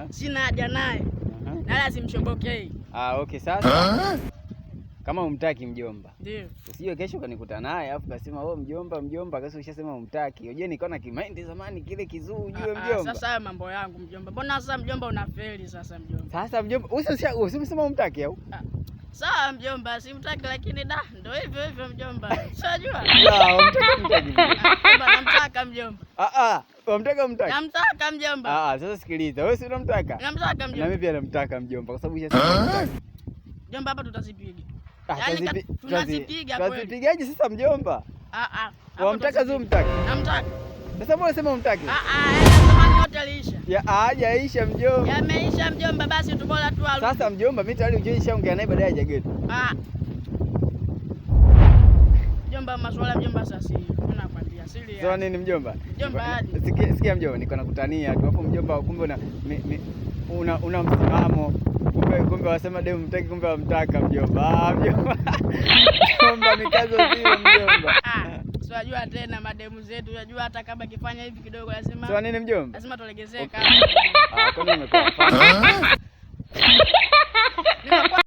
Sina haja naye. Na lazima simshobokei. Okay sasa. Kama umtaki mjomba. Ndio. Usije kesho kanikuta naye alafu kasema wewe mjomba kesho ushasema umtaki. Unajua niko na kimaindi zamani kile kizuu ujue mjomba. Sasa haya mambo yangu mjomba. Mbona sasa mjomba unafeli sasa mjomba? Sasa mjomba, usimsema umtaki au? Sawa mjomba, simtaki lakini ndio hivyo mjomba. Unajua? Umtaki. Namtaka mjomba. Umtaki? Namtaka mjomba. Sasa sikiliza. Wewe si unamtaka? Namtaka mjomba. Na mimi pia namtaka mjomba kwa sababu ushasema umtaki. Mjomba hapa tutazipiga. Tunazipiga kweli. Tunazipigaje sasa mjomba? Unamtaka zuu mtaki? Namtaka. Sasa mbona unasema umtaki? Zamani yote aliisha. Hajaisha mjomba. Yameisha mjomba, basi tu bora tu arudi. Sasa mjomba, mimi tayari nishaongea naye baadaye hajageto. Mjomba, masuala mjomba sasa hivi. Mimi nakwambia siri. Sasa nini mjomba? Mjomba hadi. Sikia mjomba, niko nakutania tu. Hapo mjomba, kumbe una msimamo. Kumbe wasema demu mtaki, kumbe wamtaka mjomba. Mjomba mikazo zile mjomba. Unajua tena mademu zetu, unajua hata kama kifanya hivi kidogo lazima. Sasa nini mjomba? Lazima tulegezee kama. Kwa nini umekuwa